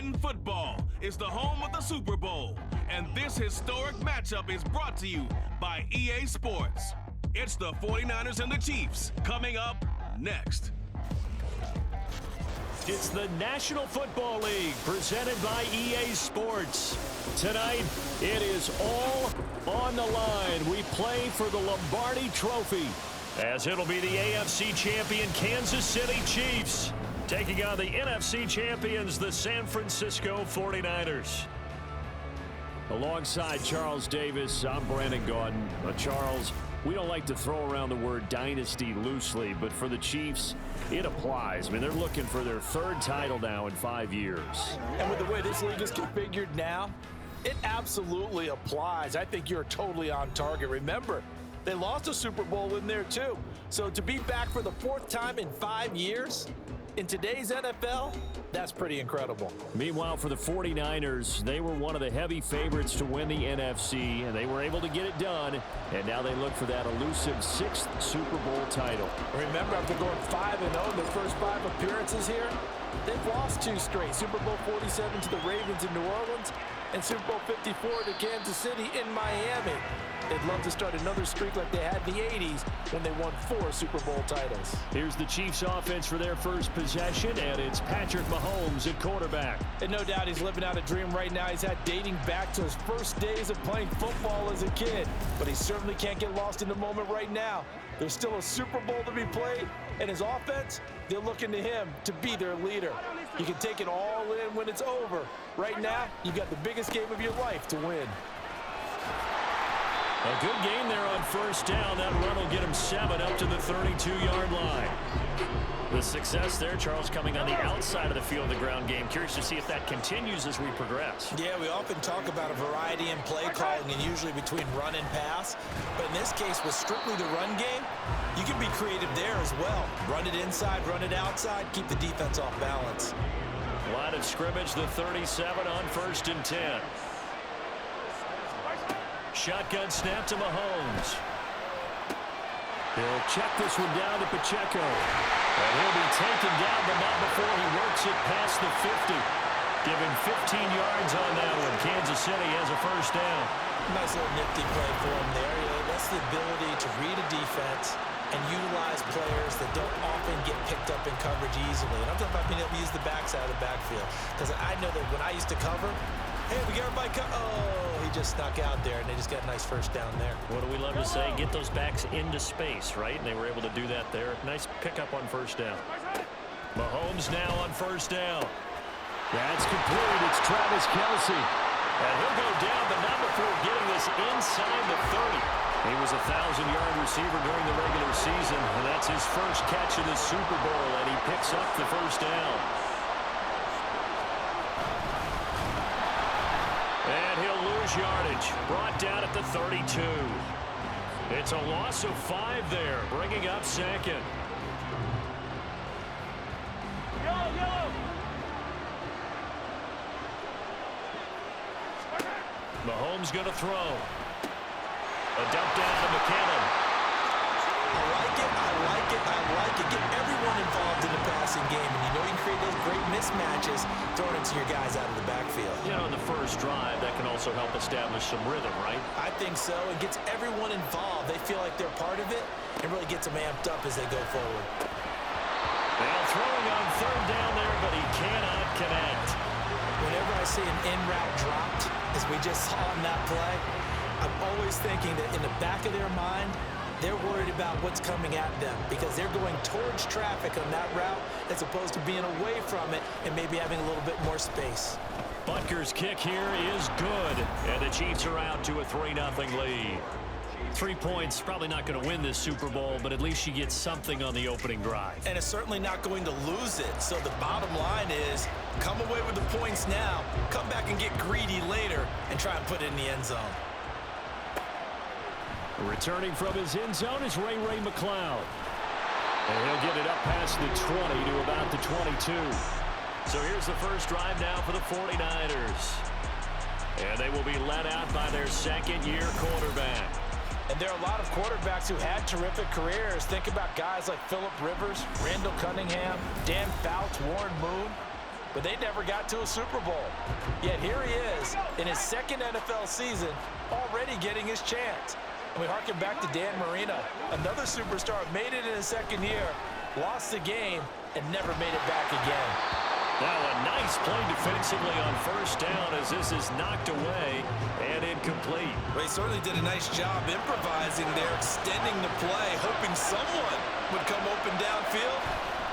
Madden Football is the home of the Super Bowl, and this historic matchup is brought to you by EA Sports. It's the 49ers and the Chiefs coming up next. It's the National Football League presented by EA Sports. Tonight, it is all on the line. We play for the Lombardi Trophy, as it'll be the AFC champion Kansas City Chiefs taking on the NFC champions, the San Francisco 49ers. Alongside Charles Davis, I'm Brandon Gaudin. Charles, we don't like to throw around the word dynasty loosely, but for the Chiefs, it applies. I mean, they're looking for their third title now in 5 years. And with the way this league is configured now, it absolutely applies. I think you're totally on target. Remember, they lost a Super Bowl in there too. So to be back for the fourth time in 5 years in today's NFL, that's pretty incredible. Meanwhile, for the 49ers, they were one of the heavy favorites to win the NFC, and they were able to get it done, and now they look for that elusive 6th Super Bowl title. Remember, after going 5-0 in their first 5 appearances here, they've lost 2 straight. Super Bowl 47 to the Ravens in New Orleans, and Super Bowl 54 to Kansas City in Miami. They'd love to start another streak like they had in the 80s when they won 4 Super Bowl titles. Here's the Chiefs offense for their first possession, and it's Patrick Mahomes at quarterback. And no doubt he's living out a dream right now. He's had dating back to his first days of playing football as a kid. But he certainly can't get lost in the moment right now. There's still a Super Bowl to be played, and his offense, they're looking to him to be their leader. You can take it all in when it's over. Right now, you've got the biggest game of your life to win. A good game there on first down. That run will get him 7 up to the 32-yard line. The success there, Charles, coming on the outside of the field of the ground game. Curious to see if that continues as we progress. Yeah, we often talk about a variety in play calling and usually between run and pass. But in this case, with strictly the run game, you can be creative there as well. Run it inside, run it outside, keep the defense off balance. Line of scrimmage, the 37 on 1st and 10. Shotgun snap to Mahomes. He'll check this one down to Pacheco. And he'll be taken down, but not before he works it past the 50. Give him 15 yards on that one. Kansas City has a first down. Nice little nifty play for him there. You know, that's the ability to read a defense and utilize players that don't often get picked up in coverage easily. And I'm talking about being able to use the backside of the backfield. Because I know that when I used to cover, hey, we got everybody oh, he just snuck out there, and they just got a nice first down there. What do we love to say? Get those backs into space, right? And they were able to do that there. Nice pickup on first down. Mahomes now on first down. That's complete. It's Travis Kelce. And he'll go down, but not before getting this inside the 30. He was a 1,000-yard receiver during the regular season, and that's his first catch of the Super Bowl, and he picks up the first down. And he'll lose yardage. Brought down at the 32. It's a loss of 5 there, bringing up 2nd. Yellow. Mahomes going to throw. A dump down to McKinnon. I like it. Get everyone involved in the passing game. And you know you can create those great mismatches throwing it to your guys out of the backfield. You know, in the first drive, that can also help establish some rhythm, right? I think so. It gets everyone involved. They feel like they're part of it and really gets them amped up as they go forward. Now throwing on 3rd down there, but he cannot connect. Whenever I see an in route dropped, as we just saw in that play, I'm always thinking that in the back of their mind, they're worried about what's coming at them because they're going towards traffic on that route as opposed to being away from it and maybe having a little bit more space. Butker's kick here is good, and the Chiefs are out to a 3-0 lead. 3 points, probably not going to win this Super Bowl, but at least you get something on the opening drive. And it's certainly not going to lose it. So the bottom line is come away with the points now, come back and get greedy later, and try and put it in the end zone. Returning from his end zone is Ray McCloud. And he'll get it up past the 20 to about the 22. So here's the first drive now for the 49ers. And they will be led out by their second-year quarterback. And there are a lot of quarterbacks who had terrific careers. Think about guys like Phillip Rivers, Randall Cunningham, Dan Fouts, Warren Moon. but they never got to a Super Bowl. Yet here he is in his second NFL season, already getting his chance. And we harken back to Dan Marino, another superstar, made it in his second year, lost the game, and never made it back again. Now a nice play defensively on first down as this is knocked away and incomplete. Well, he certainly did a nice job improvising there, extending the play, hoping someone would come open downfield,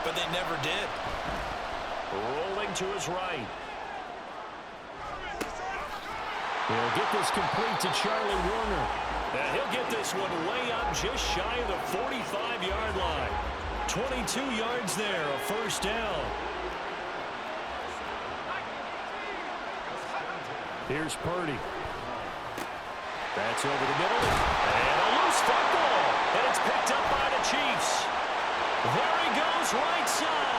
but they never did. Rolling to his right. He'll get this complete to Charlie Warner. Now he'll get this one way up just shy of the 45-yard line. 22 yards there, a first down. Here's Purdy. That's over the middle. And a loose football. And it's picked up by the Chiefs. There he goes, right side.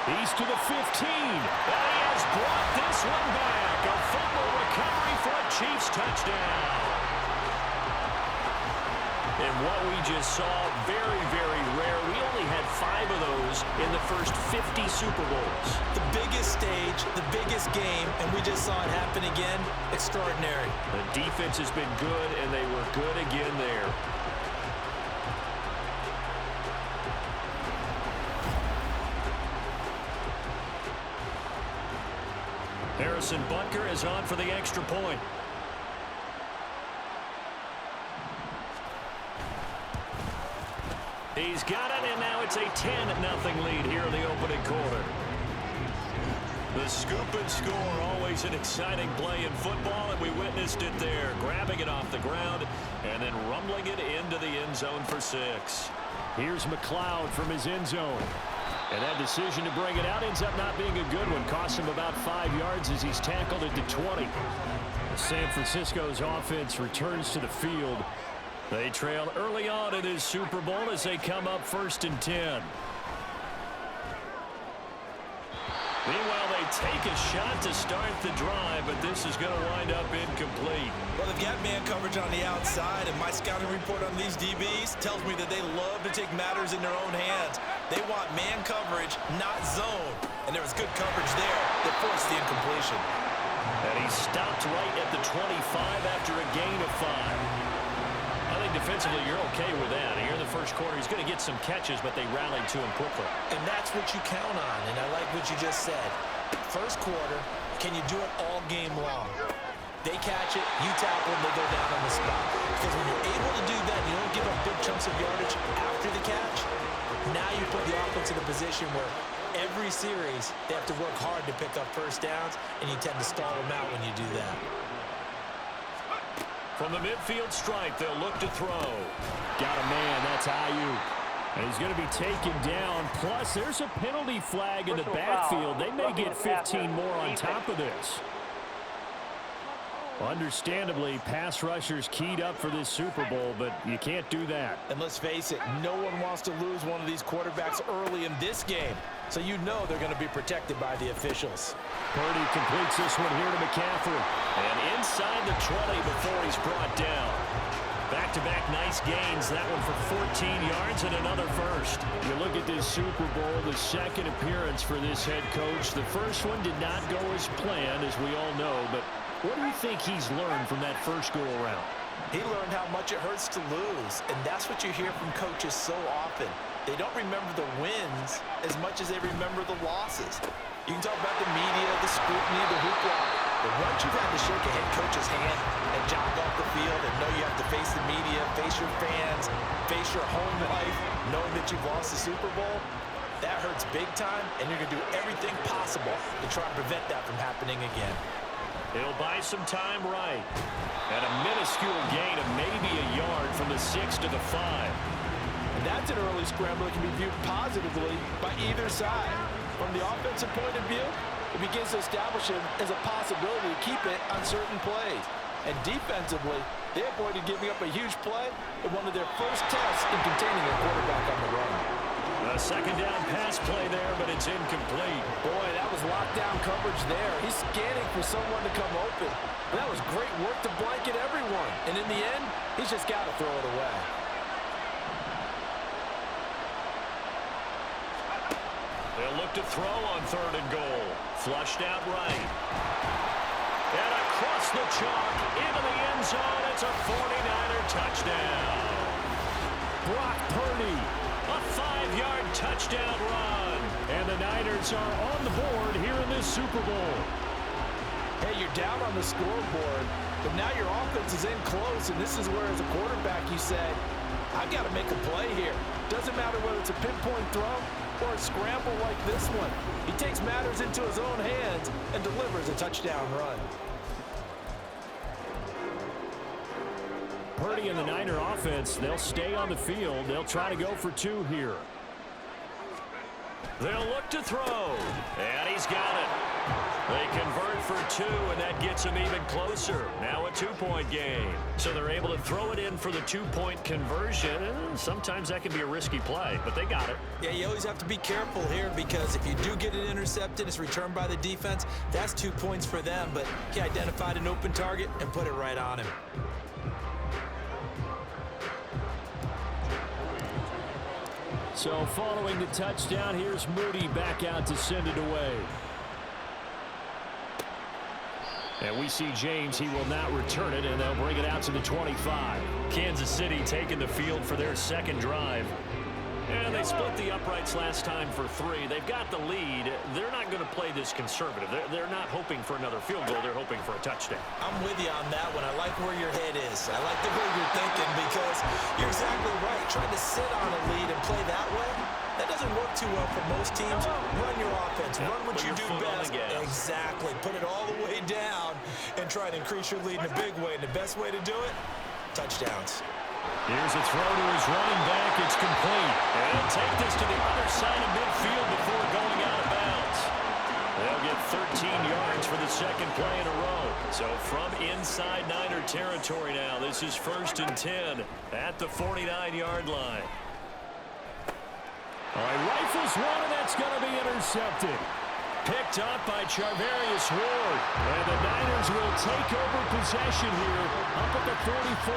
He's to the 15. And he has brought this one back. A fumble recovery for a Chiefs touchdown. And what we just saw, very, very rare. We only had 5 of those in the first 50 Super Bowls. The biggest stage, the biggest game, and we just saw it happen again. Extraordinary. The defense has been good, and they were good again there. Harrison Butker is on for the extra point. He's got it, and now it's a 10-0 lead here in the opening quarter. The scoop and score, always an exciting play in football, and we witnessed it there, grabbing it off the ground and then rumbling it into the end zone for 6. Here's McLeod from his end zone. And that decision to bring it out ends up not being a good one. Costs him about 5 yards as he's tackled it to 20. San Francisco's offense returns to the field. They trail early on in his Super Bowl as they come up 1st and 10. Meanwhile, they take a shot to start the drive, but this is going to wind up incomplete. Well, they've got man coverage on the outside, and my scouting report on these DBs tells me that they love to take matters in their own hands. They want man coverage, not zone. And there was good coverage there that forced the incompletion. And he stopped right at the 25 after a gain of 5. I think defensively you're okay with that. Here in the first quarter, he's going to get some catches, but they rallied to him quickly. And that's what you count on, and I like what you just said. First quarter, can you do it all game long? They catch it, you tackle them, they go down on the spot. Because when you're able to do that, you don't give up big chunks of yardage after the catch, now you put the offense in a position where every series they have to work hard to pick up first downs, and you tend to stall them out when you do that. From the midfield stripe, they'll look to throw. Got a man, that's Ayuk. And he's going to be taken down. Plus, there's a penalty flag in the backfield. They may get 15 more on top of this. Understandably, pass rushers keyed up for this Super Bowl, but you can't do that. And let's face it, no one wants to lose one of these quarterbacks early in this game. So you know they're going to be protected by the officials. Purdy completes this one here to McCaffrey. And inside the 20 before he's brought down. Back-to-back nice gains. That one for 14 yards and another first. You look at this Super Bowl, the second appearance for this head coach. The first one did not go as planned, as we all know. But what do you think he's learned from that first go-around? He learned how much it hurts to lose. And that's what you hear from coaches so often. They don't remember the wins as much as they remember the losses. You can talk about the media, the scrutiny, the hoopla. But once you've had to shake a head coach's hand and jog off the field and know you have to face the media, face your fans, face your home life, knowing that you've lost the Super Bowl, that hurts big time, and you're going to do everything possible to try and prevent that from happening again. He'll buy some time right. And a minuscule gain of maybe a yard from the 6 to the 5. And that's an early scramble that can be viewed positively by either side. From the offensive point of view, it begins to establish him as a possibility to keep it on certain plays. And defensively, they avoided giving up a huge play in one of their first tests in containing a quarterback on the run. A second down pass play there, but it's incomplete. Boy, that was lockdown coverage there. He's scanning for someone to come open. That was great work to blanket everyone. And in the end, he's just got to throw it away. They'll look to throw on 3rd and goal. Flushed out right. And across the chalk into the end zone. It's a 49er touchdown. Brock Purdy, a 5-yard touchdown run. And the Niners are on the board here in this Super Bowl. Hey, you're down on the scoreboard, but now your offense is in close, and this is where, as a quarterback, you say, I've got to make a play here. Doesn't matter whether it's a pinpoint throw or a scramble like this one. He takes matters into his own hands and delivers a touchdown run. Purdy and the Niner offense, they'll stay on the field. They'll try to go for 2 here. They'll look to throw, and he's got it. They convert for 2, and that gets them even closer. Now a 2-point game. So they're able to throw it in for the 2-point conversion. Sometimes that can be a risky play, but they got it. Yeah, you always have to be careful here, because if you do get it intercepted, it's returned by the defense. That's 2 points for them, but he identified an open target and put it right on him. So following the touchdown, here's Moody back out to send it away. And we see James. He will not return it, and they'll bring it out to the 25. Kansas City taking the field for their second drive. And they split the uprights last time for 3. They've got the lead. They're not going to play this conservative. They're not hoping for another field goal. They're hoping for a touchdown. I'm with you on that one. I like where your head is. I like the way you're thinking, because you're exactly right. Trying to sit on a lead and play that way, that doesn't work too well for most teams. Run your offense. Run what you do best. Exactly. Put it all the way down and try to increase your lead in a big way. And the best way to do it, touchdowns. Here's a throw to his running back. It's complete. And he'll take this to the other side of midfield before going out of bounds. They'll get 13 yards for the second play in a row. So from inside Niner territory now, this is 1st and 10 at the 49-yard line. All right, rifles one, and that's going to be intercepted. Picked up by Charvarius Ward. And the Niners will take over possession here up at the 44.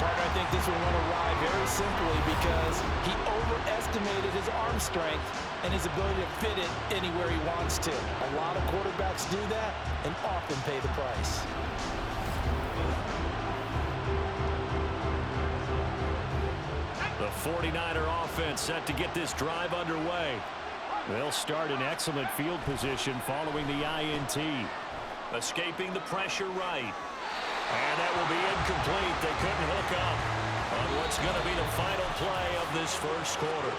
Parker, I think this will run awry very simply because he overestimated his arm strength and his ability to fit it anywhere he wants to. A lot of quarterbacks do that and often pay the price. The 49er offense set to get this drive underway. They'll start in excellent field position following the INT. Escaping the pressure right. And that will be incomplete. They couldn't hook up on what's going to be the final play of this first quarter.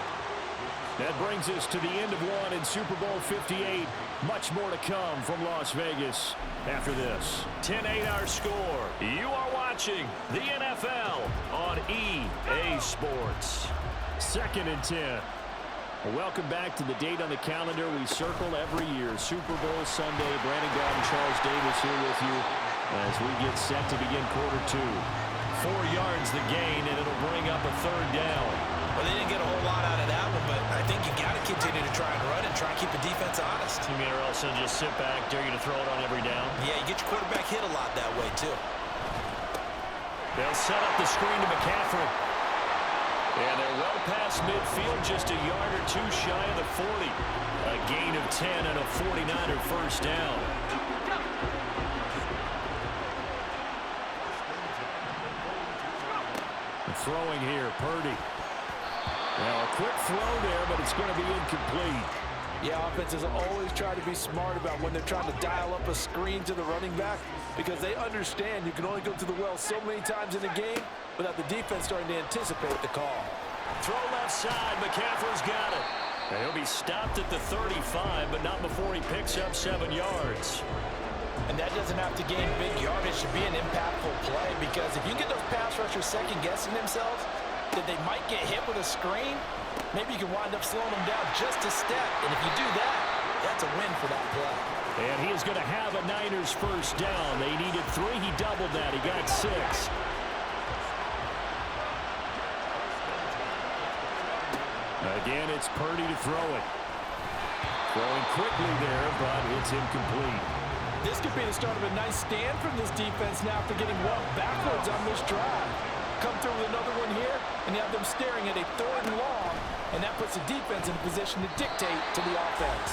That brings us to the end of one in Super Bowl 58. Much more to come from Las Vegas after this. 10-8 our score. You are watching the NFL on EA Sports. 2nd and 10. Welcome back to the date on the calendar we circle every year. Super Bowl Sunday. Brandon Gaudin and Charles Davis here with you as we get set to begin quarter 2. 4 yards the gain, and it'll bring up a 3rd down. Well, they didn't get a whole lot out of that one, but I think you got to continue to try and run and try and keep the defense honest. You mean, or else they'll just sit back, dare you to throw it on every down? Yeah, you get your quarterback hit a lot that way, too. They'll set up the screen to McCaffrey. And they're well past midfield, just a yard or 2 shy of the 40. A gain of 10 and a 49er first down. Throwing here, Purdy. Now a quick throw there, but it's going to be incomplete. Yeah, offenses always try to be smart about when they're trying to dial up a screen to the running back, because they understand you can only go to the well so many times in a game without the defense starting to anticipate the call. Throw left side. McCaffrey's got it. And he'll be stopped at the 35, but not before he picks up 7 yards. And that doesn't have to gain big yardage to be an impactful play, because if you get those pass rushers second-guessing themselves that they might get hit with a screen, maybe you can wind up slowing them down just a step. And if you do that, that's a win for that play. And he is going to have a Niners first down. They needed 3. He doubled that. He got 6. Again, it's Purdy to throw it. Throwing quickly there, but it's incomplete. This could be the start of a nice stand from this defense now after getting walked backwards on this drive. Come through with another one here, and you have them staring at a 3rd and long, and that puts the defense in a position to dictate to the offense.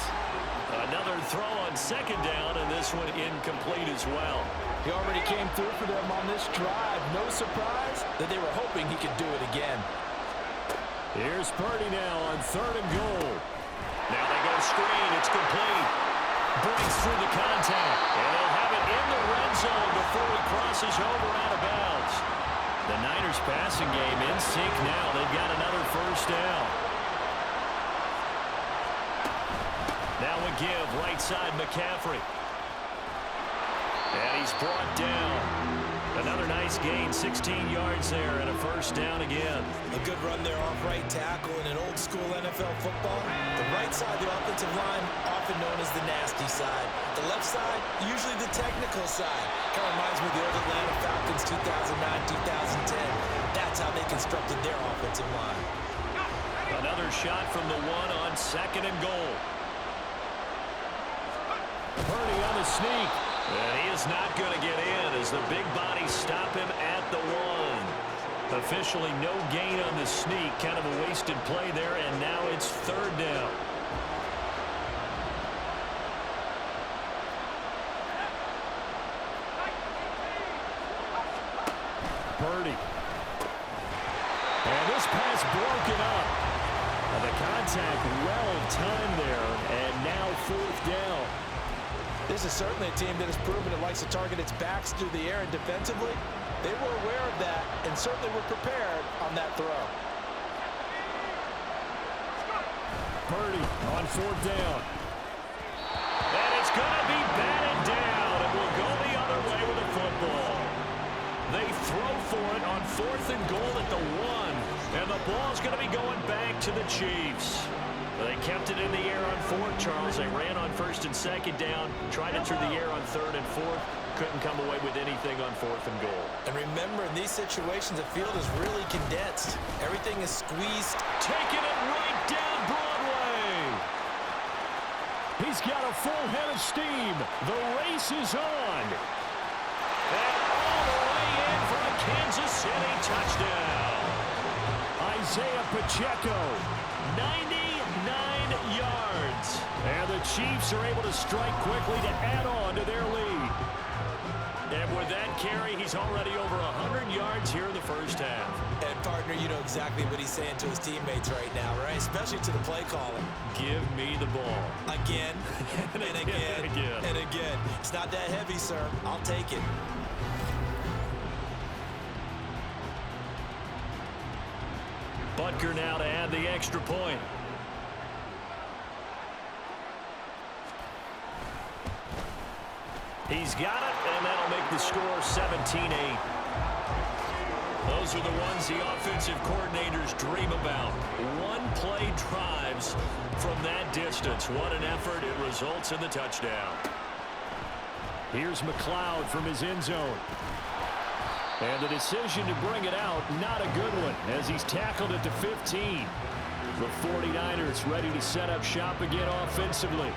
Another throw on second down, and this one incomplete as well. He already came through for them on this drive. No surprise that they were hoping he could do it again. Here's Purdy now on 3rd and goal. Now they go screen. It's complete. Breaks through the contact. And they'll have it in the red zone before he crosses over out of bounds. The Niners passing game in sync now. They've got another first down. Now a give, right side McCaffrey. And he's brought down. Another nice gain, 16 yards there, and a first down again. A good run there off right tackle in an old-school NFL football. The right side of the offensive line, often known as the nasty side. The left side, usually the technical side. Kind of reminds me of the old Atlanta Falcons 2009-2010. That's how they constructed their offensive line. Another shot from the one on 2nd and goal. Purdy on the sneak. And he is not going to get in as the big bodies stop him at the 1. Officially no gain on the sneak. Kind of a wasted play there, and now it's 3rd down. Purdy. And this pass broken up. And the contact well timed there, and now 4th down. This is certainly a team that has proven it likes to target its backs through the air, and defensively, they were aware of that and certainly were prepared on that throw. Purdy on 4th down. And it's going to be batted down, and will go the other way with the football. They throw for it on 4th and goal at the 1, and the ball's going to be going back to the Chiefs. They kept it in the air on 4th, Charles. They ran on 1st and 2nd down, tried it through the air on 3rd and 4th, couldn't come away with anything on 4th and goal. And remember, in these situations, the field is really condensed. Everything is squeezed. Taking it right down Broadway. He's got a full head of steam. The race is on. And all the way in for a Kansas City touchdown. Isaiah Pacheco, 99 yards. And the Chiefs are able to strike quickly to add on to their lead. And with that carry, he's already over 100 yards here in the first half. And, partner, you know exactly what he's saying to his teammates right now, right? Especially to the play caller. Give me the ball. Again, and again, and again. It's not that heavy, sir. I'll take it. Butker now to add the extra point. He's got it, and that'll make the score 17-8. Those are the ones the offensive coordinators dream about. One-play drives from that distance. What an effort. It results in the touchdown. Here's McLeod from his end zone. And the decision to bring it out, not a good one, as he's tackled at the 15. The 49ers ready to set up shop again offensively.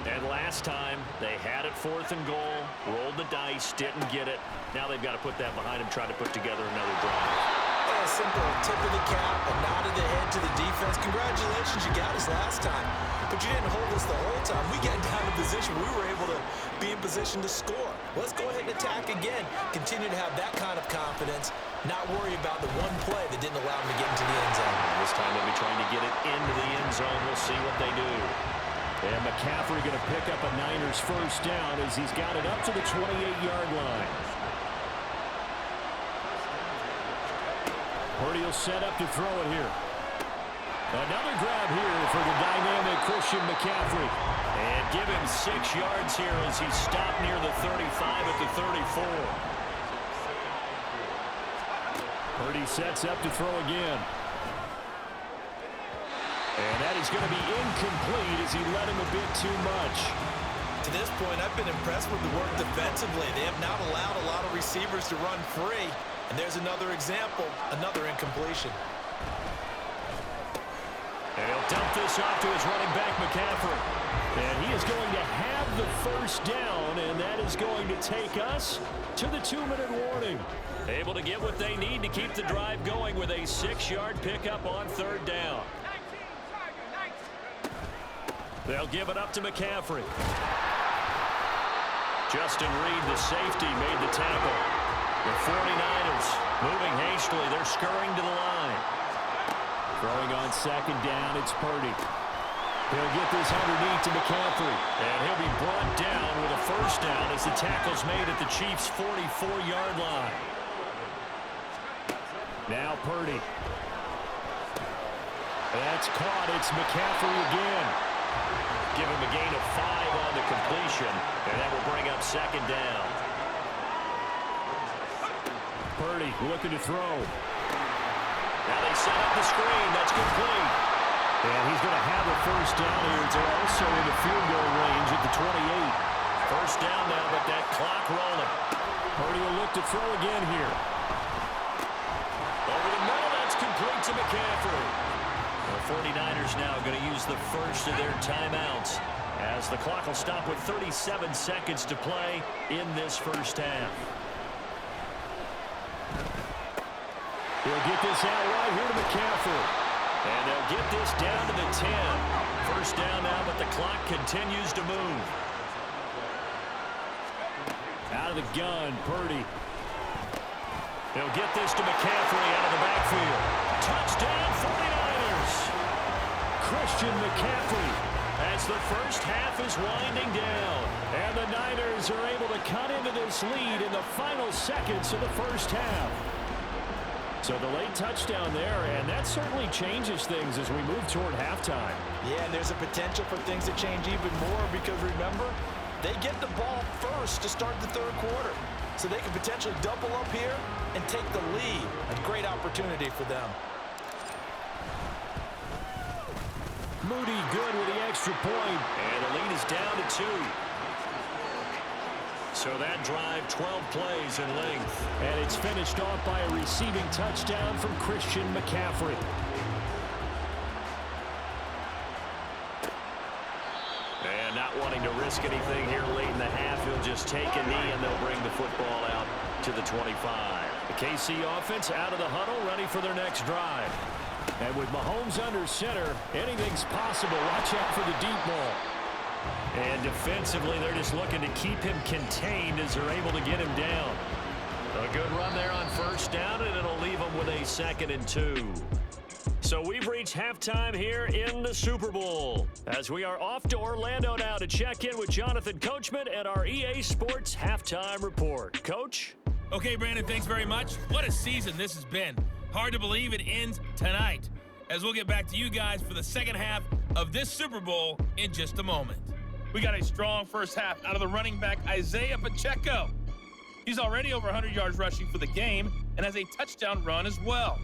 And last time, they had it 4th and goal, rolled the dice, didn't get it. Now they've got to put that behind them, try to put together another drive. A simple tip of the cap, a nod of the head to the defense. Congratulations, you got us last time. But you didn't hold us the whole time. We got down in position. We were able to be in position to score. Let's go ahead and attack again. Continue to have that kind of confidence. Not worry about the one play that didn't allow them to get into the end zone. This time they'll be trying to get it into the end zone. We'll see what they do. And McCaffrey going to pick up a Niners first down as he's got it up to the 28-yard line. Purdy will set up to throw it here. Another grab here for the dynamic Christian McCaffrey. And give him 6 yards here as he's stopped near the 35 at the 34. Purdy sets up to throw again. And that is going to be incomplete as he led him a bit too much. To this point, I've been impressed with the work defensively. They have not allowed a lot of receivers to run free. And there's another example, another incompletion. And he'll dump this off to his running back, McCaffrey. And he is going to have the first down, and that is going to take us to the 2-minute warning. Able to get what they need to keep the drive going with a 6-yard pickup on 3rd down. They'll give it up to McCaffrey. Justin Reed, the safety, made the tackle. The 49ers moving hastily. They're scurrying to the line. Throwing on second down, it's Purdy. He'll get this underneath to McCaffrey. And he'll be brought down with a first down as the tackle's made at the Chiefs' 44-yard line. Now Purdy. That's caught. It's McCaffrey again. Give him a gain of 5 on the completion, and that will bring up second down. Purdy looking to throw. Now they set up the screen. That's complete. And he's going to have a first down here. It's also in the field goal range at the 28. First down now, but that clock rolling. Purdy will look to throw again here. Over the middle, that's complete to McCaffrey. The 49ers now going to use the first of their timeouts as the clock will stop with 37 seconds to play in this first half. He'll get this out right here to McCaffrey. And they'll get this down to the 10. First down now, but the clock continues to move. Out of the gun, Purdy. They'll get this to McCaffrey out of the backfield. Touchdown, 49ers! Christian McCaffrey. As the first half is winding down. And the Niners are able to cut into this lead in the final seconds of the first half. So the late touchdown there, and that certainly changes things as we move toward halftime. Yeah, and there's a potential for things to change even more because, remember, they get the ball first to start the third quarter. So they can potentially double up here and take the lead. A great opportunity for them. Moody good with the extra point. And the lead is down to 2. So that drive, 12 plays in length. And it's finished off by a receiving touchdown from Christian McCaffrey. And not wanting to risk anything here late in the half, he'll just take a knee and they'll bring the football out to the 25. The KC offense out of the huddle, ready for their next drive. And with Mahomes under center, anything's possible. Watch out for the deep ball. And defensively, they're just looking to keep him contained as they're able to get him down. A good run there on first down, and it'll leave them with a 2nd and 2. So we've reached halftime here in the Super Bowl as we are off to Orlando now to check in with Jonathan Coachman at our EA Sports Halftime Report. Coach? Okay, Brandon, thanks very much. What a season this has been. Hard to believe it ends tonight, as we'll get back to you guys for the second half of this Super Bowl in just a moment. We got a strong first half out of the running back Isaiah Pacheco. He's already over 100 yards rushing for the game and has a touchdown run as well.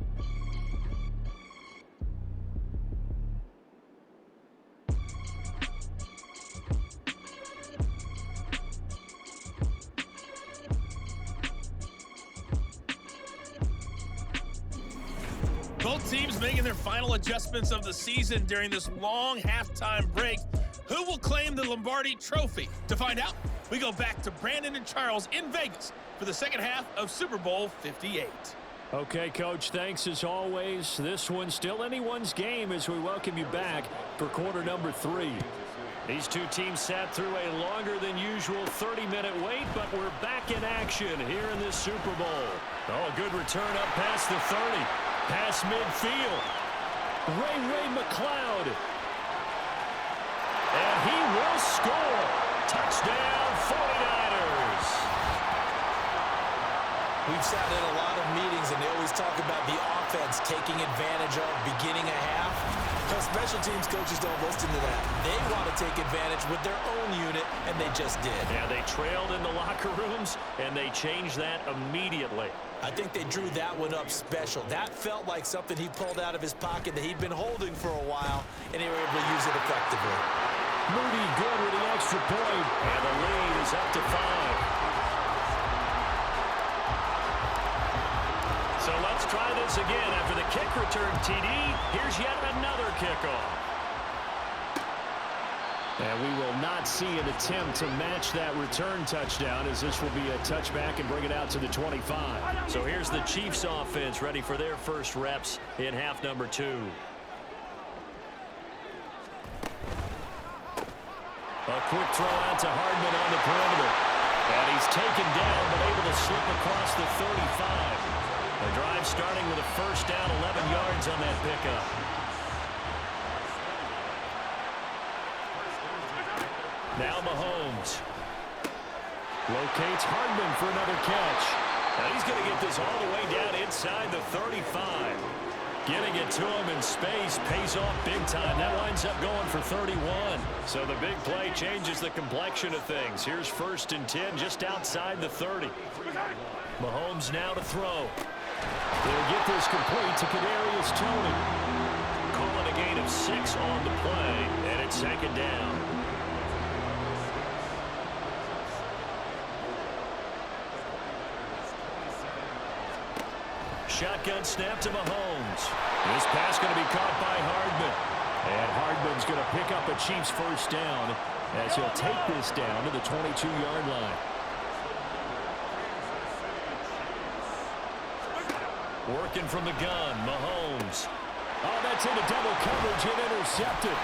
Both teams making their final adjustments of the season during this long halftime break. Who will claim the Lombardi Trophy? To find out, we go back to Brandon and Charles in Vegas for the second half of Super Bowl 58. Okay, Coach, thanks as always. This one's still anyone's game as we welcome you back for quarter number 3. These two teams sat through a longer than usual 30-minute wait, but we're back in action here in this Super Bowl. Oh, a good return up past the 30. Past midfield. Ray McCloud. And he will score. Touchdown, 49ers. We've sat in a lot of meetings, and they always talk about the offense taking advantage of beginning a half. But special teams coaches don't listen to that. They want to take advantage with their own unit, and they just did. Yeah, they trailed in the locker rooms, and they changed that immediately. I think they drew that one up special. That felt like something he pulled out of his pocket that he'd been holding for a while, and they were able to use it effectively. Moody good with the extra point. And the lead is up to 5. So let's try this again. After the kick return TD, here's yet another kickoff. And we will not see an attempt to match that return touchdown, as this will be a touchback and bring it out to the 25. So here's the Chiefs offense ready for their first reps in half number 2. A quick throw out to Hardman on the perimeter. And he's taken down, but able to slip across the 35. The drive starting with a first down, 11 yards on that pickup. Now Mahomes locates Hardman for another catch. Now he's going to get this all the way down inside the 35. Getting it to him in space pays off big time. That winds up going for 31. So the big play changes the complexion of things. Here's 1st and 10 just outside the 30. Mahomes now to throw. They'll get this complete to Kadarius Toney. Calling a gain of 6 on the play, and it's 2nd down. Shotgun snap to Mahomes. This pass going to be caught by Hardman. And Hardman's going to pick up a Chiefs first down as he'll take this down to the 22-yard line. Working from the gun, Mahomes. Oh, that's into double coverage and intercepted.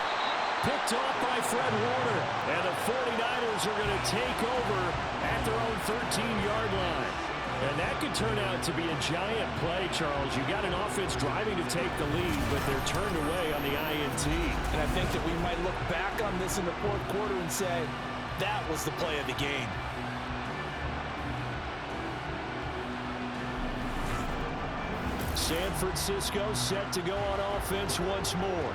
Picked off by Fred Warner. And the 49ers are going to take over at their own 13-yard line. And that could turn out to be a giant play, Charles. You got an offense driving to take the lead, but they're turned away on the INT. And I think that we might look back on this in the 4th quarter and say, that was the play of the game. San Francisco set to go on offense once more.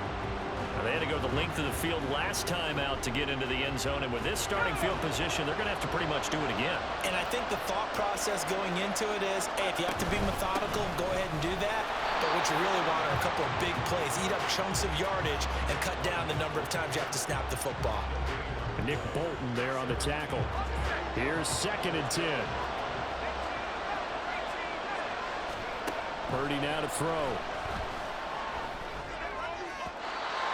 They had to go the length of the field last time out to get into the end zone, and with this starting field position, they're going to have to pretty much do it again. And I think the thought process going into it is, hey, if you have to be methodical, go ahead and do that. But what you really want are a couple of big plays, eat up chunks of yardage, and cut down the number of times you have to snap the football. Nick Bolton there on the tackle. Here's 2nd and 10. Purdy now to throw.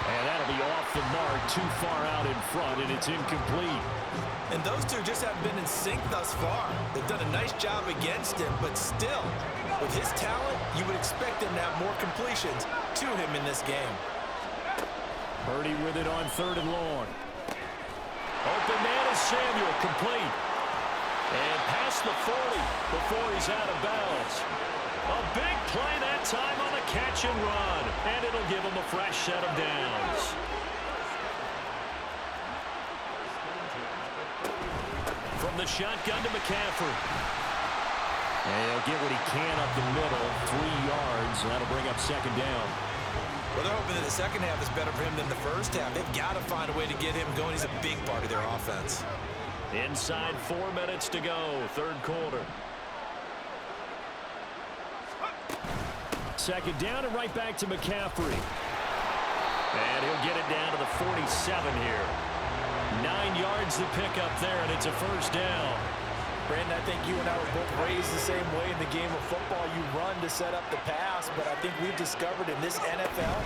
And that'll be off the mark, too far out in front, and it's incomplete. And those two just haven't been in sync thus far. They've done a nice job against him, but still, with his talent, you would expect him to have more completions to him in this game. Purdy with it on 3rd and long. Open man is Samuel, complete. And past the 40 before he's out of bounds. A big play that time on the catch and run. And it'll give him a fresh set of downs. From the shotgun to McCaffrey. And he'll get what he can up the middle. 3 yards. And that'll bring up 2nd down. Well, they're hoping that the second half is better for him than the first half. They've got to find a way to get him going. He's a big part of their offense. Inside 4 minutes to go. 3rd quarter. 2nd down and right back to McCaffrey. And he'll get it down to the 47 here. 9 yards to pick up there, and it's a first down. Brandon, I think you and I were both raised the same way in the game of football. You run to set up the pass, but I think we've discovered in this NFL,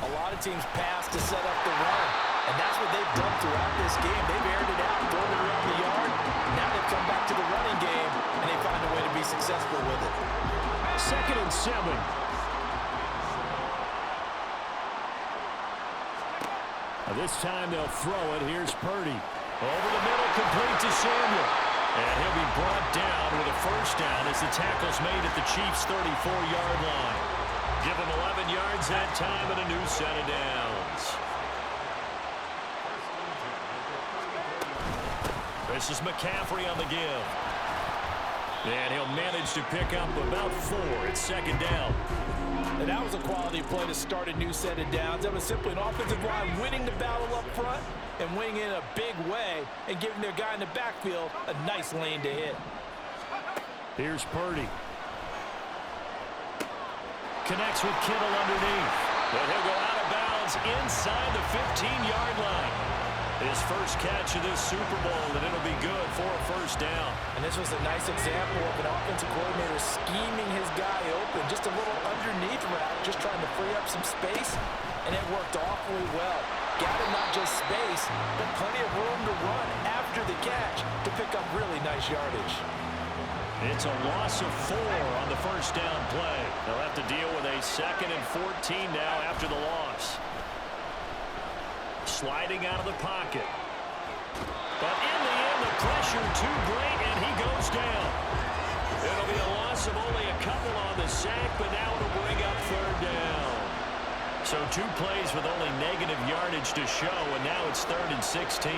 a lot of teams pass to set up the run. And that's what they've done throughout this game. They've aired it out, thrown it around the yard. Now they've come back to the running game, and they find a way to be successful with it. 2nd and 7. This time they'll throw it. Here's Purdy. Over the middle, complete to Samuel. And he'll be brought down with a first down as the tackle's made at the Chiefs' 34-yard line. Give him 11 yards that time and a new set of downs. This is McCaffrey on the give. And he'll manage to pick up about 4. It's 2nd down. And that was a quality play to start a new set of downs. That was simply an offensive line winning the battle up front and winning in a big way and giving their guy in the backfield a nice lane to hit. Here's Purdy. Connects with Kittle underneath. But he'll go out of bounds inside the 15-yard line. His first catch of this Super Bowl, and it'll be good for a first down. And this was a nice example of an offensive coordinator scheming his guy open. Just a little underneath route, just trying to free up some space, and it worked awfully well. Got him not just space, but plenty of room to run after the catch to pick up really nice yardage. It's a loss of 4 on the first down play. They'll have to deal with a 2nd and 14 now after the loss. Sliding out of the pocket. But in the end, the pressure too great, and he goes down. It'll be a loss of only a couple on the sack, but now it'll bring up third down. So 2 plays with only negative yardage to show, and now it's 3rd and 16.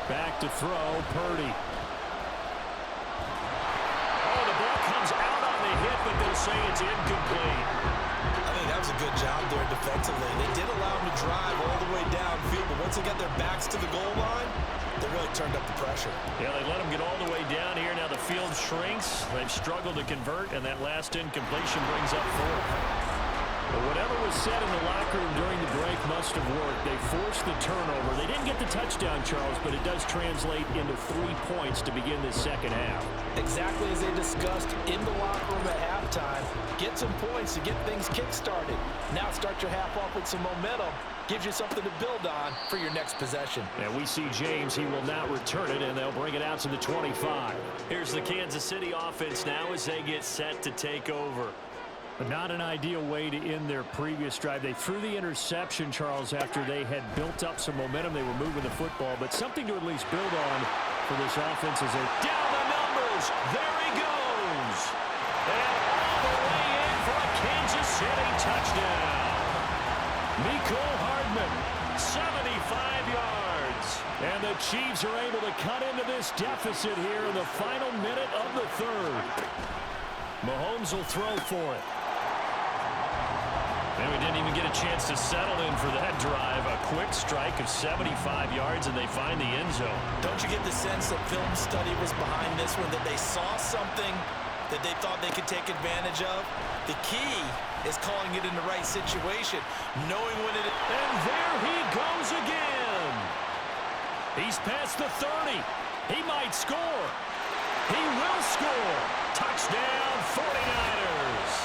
Back to throw, Purdy. Oh, the ball comes out on the hit, but they'll say it's incomplete. I think that was a good job there defensively. They did allow him to drive all the way downfield, but once they got their backs to the goal line, they really turned up the pressure. Yeah, they let him get all the way down here. Now the field shrinks. They've struggled to convert, and that last incompletion brings up 4th. But whatever was said in the locker room during the break must have worked. They forced the turnover. They didn't get the touchdown, Charles, but it does translate into 3 points to begin this second half. Exactly as they discussed in the locker room at halftime. Get some points to get things kick-started. Now start your half off with some momentum. Gives you something to build on for your next possession. And we see James. He will not return it, and they'll bring it out to the 25. Here's the Kansas City offense now as they get set to take over. But not an ideal way to end their previous drive. They threw the interception, Charles, after they had built up some momentum. They were moving the football, but something to at least build on for this offense as they down the numbers. There he goes. And all the way in for a Kansas City touchdown. Mecole Hardman, 75 yards. And the Chiefs are able to cut into this deficit here in the final minute of the 3rd. Mahomes will throw for it. And we didn't even get a chance to settle in for that drive. A quick strike of 75 yards, and they find the end zone. Don't you get the sense that film study was behind this one, that they saw something that they thought they could take advantage of? The key is calling it in the right situation, knowing when it is. And there he goes again. He's past the 30. He might score. He will score. Touchdown, 49ers.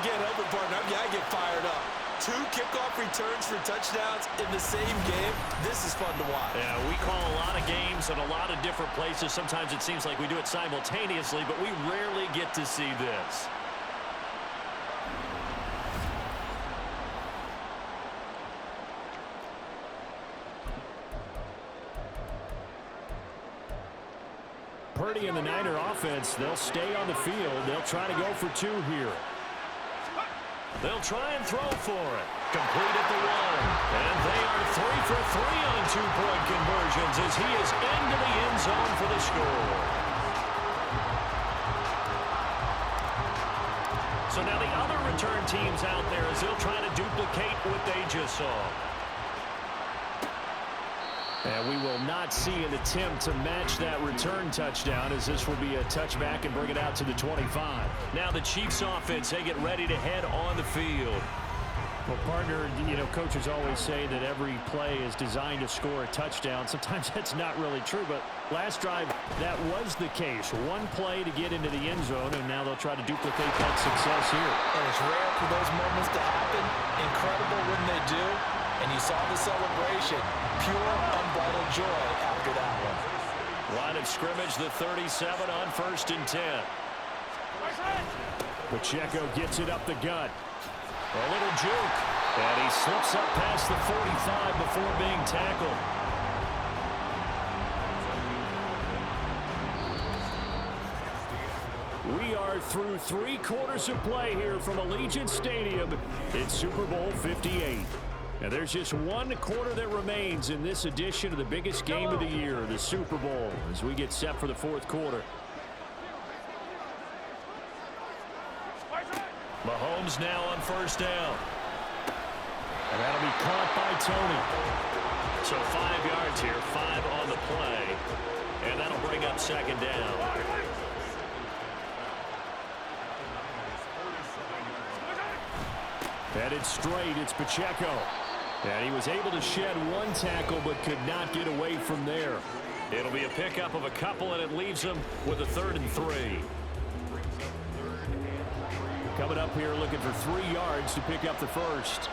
Again, Elvin partner, I get fired up. 2 kickoff returns for touchdowns in the same game. This is fun to watch. Yeah, we call a lot of games in a lot of different places. Sometimes it seems like we do it simultaneously, but we rarely get to see this. Purdy and the Niner offense, they'll stay on the field. They'll try to go for 2 here. They'll try and throw for it. Complete at the 1. And they are 3 for 3 on 2-point conversions as he is into the end zone for the score. So now the other return teams out there as they'll try to duplicate what they just saw. And we will not see an attempt to match that return touchdown as this will be a touchback and bring it out to the 25. Now the Chiefs offense, they get ready to head on the field. Well, partner, you know, coaches always say that every play is designed to score a touchdown. Sometimes that's not really true, but last drive, that was the case. 1 play to get into the end zone, and now they'll try to duplicate that success here. And it's rare for those moments to happen. Incredible when they do. And you saw the celebration. Pure, unbridled joy after that one. Line of scrimmage, the 37 on 1st and 10. Pacheco gets it up the gut. A little juke. And he slips up past the 45 before being tackled. We are through 3 quarters of play here from Allegiant Stadium. It's Super Bowl 58. And there's just 1 quarter that remains in this edition of the biggest game of the year, the Super Bowl, as we get set for the 4th quarter. Mahomes now on 1st down. And that'll be caught by Tony. So 5 yards here, 5 on the play. And that'll bring up 2nd down. Headed straight, it's Pacheco. And he was able to shed 1 tackle, but could not get away from there. It'll be a pickup of a couple, and it leaves him with a 3rd and 3. Coming up here looking for 3 yards to pick up the first.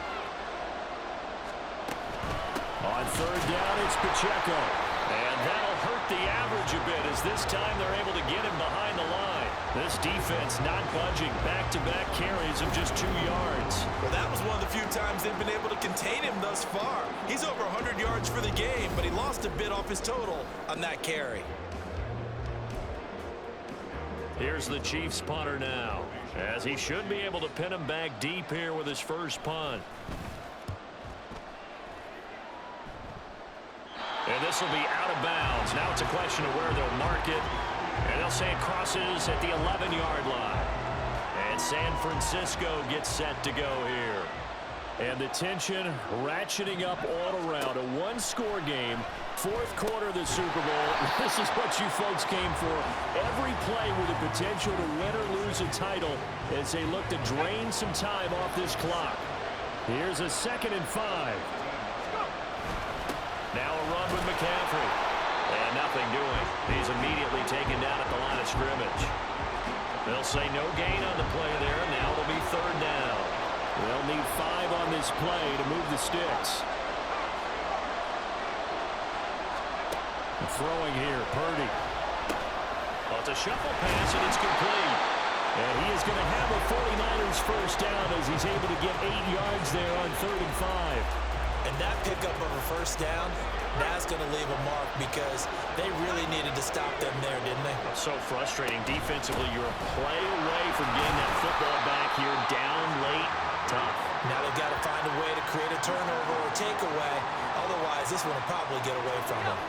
On 3rd down, it's Pacheco. And that'll hurt the average a bit as this time they're able to get him behind the line. This defense not budging. Back-to-back carries of just 2 yards. Well, that was one of the few times they've been able to contain him thus far. He's over 100 yards for the game, but he lost a bit off his total on that carry. Here's the Chiefs punter now, as he should be able to pin him back deep here with his first punt. And this will be out of bounds. Now it's a question of where they'll mark it. And they'll say it crosses at the 11-yard line. And San Francisco gets set to go here. And the tension ratcheting up all around. A one-score game. Fourth quarter of the Super Bowl. This is what you folks came for. Every play with the potential to win or lose a title as they look to drain some time off this clock. Here's a 2nd and 5. Now a run with McCaffrey. And nothing doing. He's immediately taken down at the line of scrimmage. They'll say no gain on the play there. Now it'll be 3rd down. They'll need 5 on this play to move the sticks. Throwing here, Purdy. Well, it's a shuffle pass, and it's complete. And he is going to have a 49ers first down as he's able to get 8 yards there on 3rd and 5. And that pickup of a first down, that's going to leave a mark because they really needed to stop them there, didn't they? So frustrating. Defensively, you're a play away from getting that football back here, down late, tough. Now they've got to find a way to create a turnover or takeaway. Otherwise, this one will probably get away from them.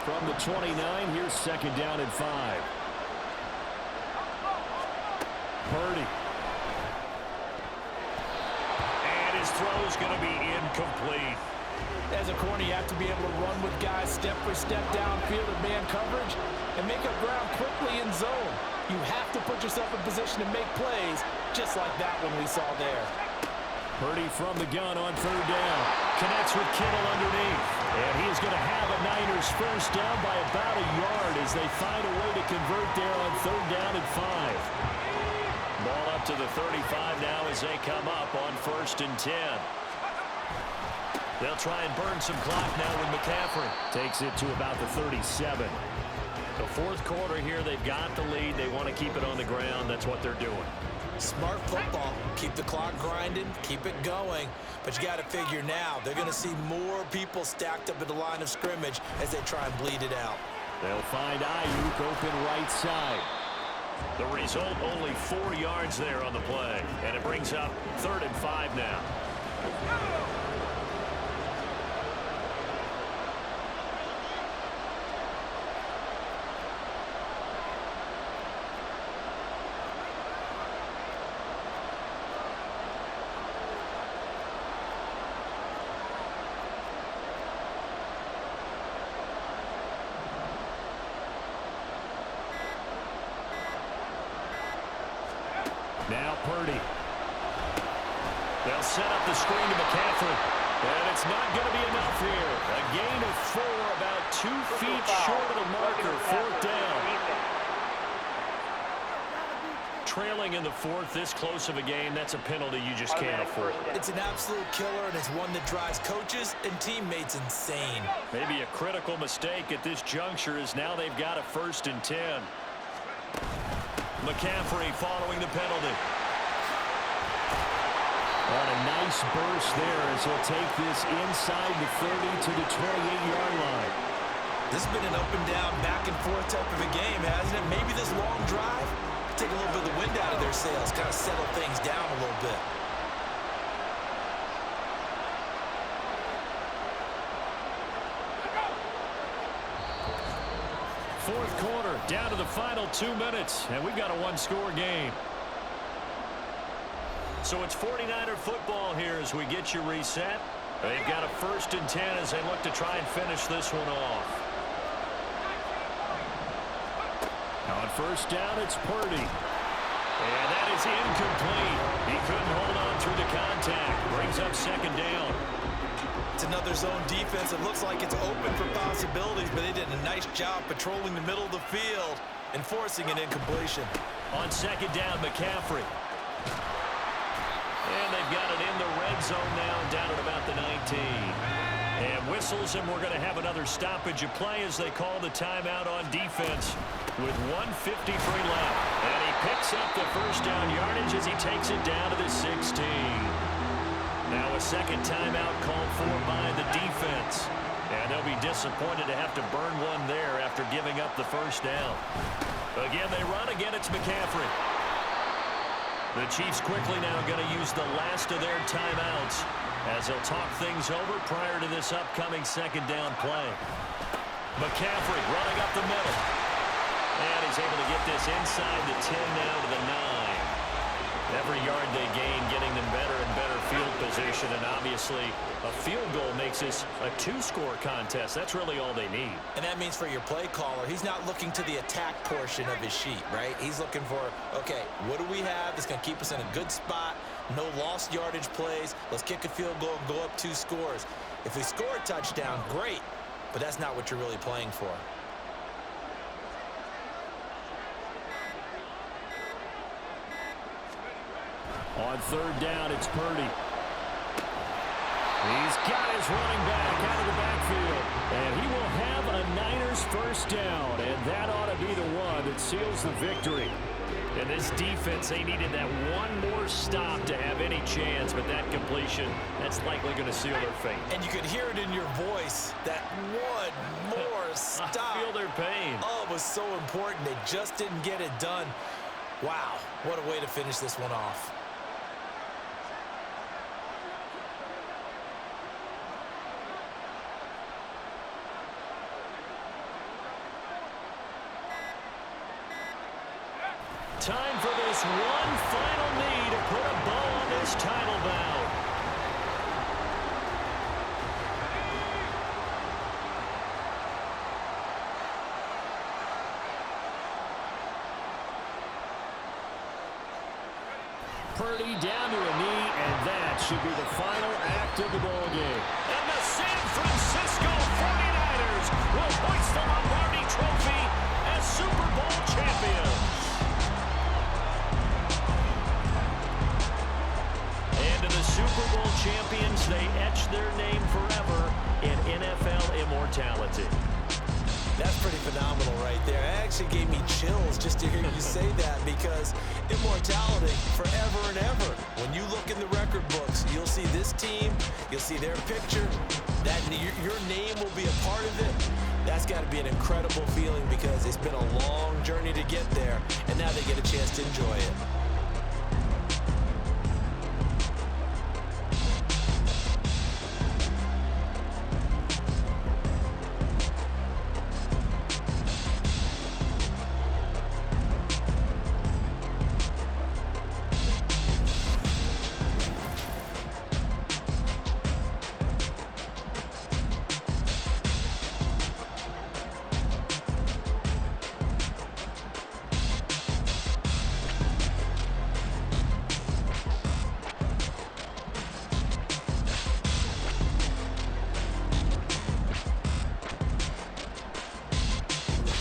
From the 29, here's 2nd down and 5. Purdy. And his throw's going to be incomplete. As a corner, you have to be able to run with guys step for step downfield in man coverage and make up ground quickly in zone. You have to put yourself in position to make plays, just like that one we saw there. Purdy from the gun on 3rd down. Connects with Kittle underneath. And he is going to have a Niners first down by about a yard as they find a way to convert there on 3rd down and 5. Ball up to the 35 now as they come up on 1st and 10. They'll try and burn some clock now with McCaffrey. Takes it to about the 37. The 4th quarter here, they've got the lead. They want to keep it on the ground. That's what they're doing. Smart football. Keep the clock grinding, keep it going. But you got to figure now, they're going to see more people stacked up at the line of scrimmage as they try and bleed it out. They'll find Ayuk open right side. The result, only 4 yards there on the play. And it brings up 3rd and 5 now. Now Purdy. They'll set up the screen to McCaffrey. And it's not going to be enough here. A gain of 4, about 2 feet short of the marker. 4th down. Trailing in the 4th, this close of a game, that's a penalty you just can't afford. It's an absolute killer, and it's one that drives coaches and teammates insane. Maybe a critical mistake at this juncture is now they've got a 1st and 10. McCaffrey following the penalty. On a nice burst there as he'll take this inside the 30 to the 28-yard line. This has been an up and down, back and forth type of a game, hasn't it? Maybe this long drive, take a little bit of the wind out of their sails, kind of settle things down a little bit. Fourth quarter, down to the final 2 minutes, and we've got a one-score game. So it's 49er football here as we get you reset. They've got a 1st and 10 as they look to try and finish this one off. On 1st down, it's Purdy. And that is incomplete. He couldn't hold on through the contact. Brings up 2nd down. It's another zone defense. It looks like it's open for possibilities, but they did a nice job patrolling the middle of the field and forcing an incompletion. On 2nd down, McCaffrey. And they've got it in the red zone now, down at about the 19. And whistles, and we're going to have another stoppage of play as they call the timeout on defense with 1:53 left. And he picks up the first down yardage as he takes it down to the 16. Now a second timeout called for by the defense. And they'll be disappointed to have to burn one there after giving up the first down. Again, they run. Again, it's McCaffrey. The Chiefs quickly now going to use the last of their timeouts as they'll talk things over prior to this upcoming second down play. McCaffrey running up the middle. And he's able to get this inside the 10 now to the 9. Every yard they gain, getting them better and better field position. And obviously, a field goal makes this a 2-score contest. That's really all they need. And that means for your play caller, he's not looking to the attack portion of his sheet, right? He's looking for, okay, what do we have that's going to keep us in a good spot? No lost yardage plays. Let's kick a field goal and go up 2 scores. If we score a touchdown, great. But that's not what you're really playing for. On third down, it's Purdy. He's got his running back out of the backfield. And he will have a Niners first down. And that ought to be the one that seals the victory. And this defense, they needed that one more stop to have any chance. But that completion, that's likely going to seal their fate. And you could hear it in your voice, that one more stop. I feel their pain. Oh, it was so important. They just didn't get it done. Wow, what a way to finish this one off. Time for this one final knee to put a bow on this title bout. Purdy down to a knee, and that should be the final act of the ball game. And the San Francisco 49ers will hoist the Lombardi Trophy as Super Bowl champions. Super Bowl champions, they etch their name forever in NFL immortality. That's pretty phenomenal right there. It actually gave me chills just to hear you say that, because immortality forever and ever. When you look in the record books, you'll see this team, you'll see their picture, that your name will be a part of it. That's got to be an incredible feeling, because it's been a long journey to get there, and now they get a chance to enjoy it.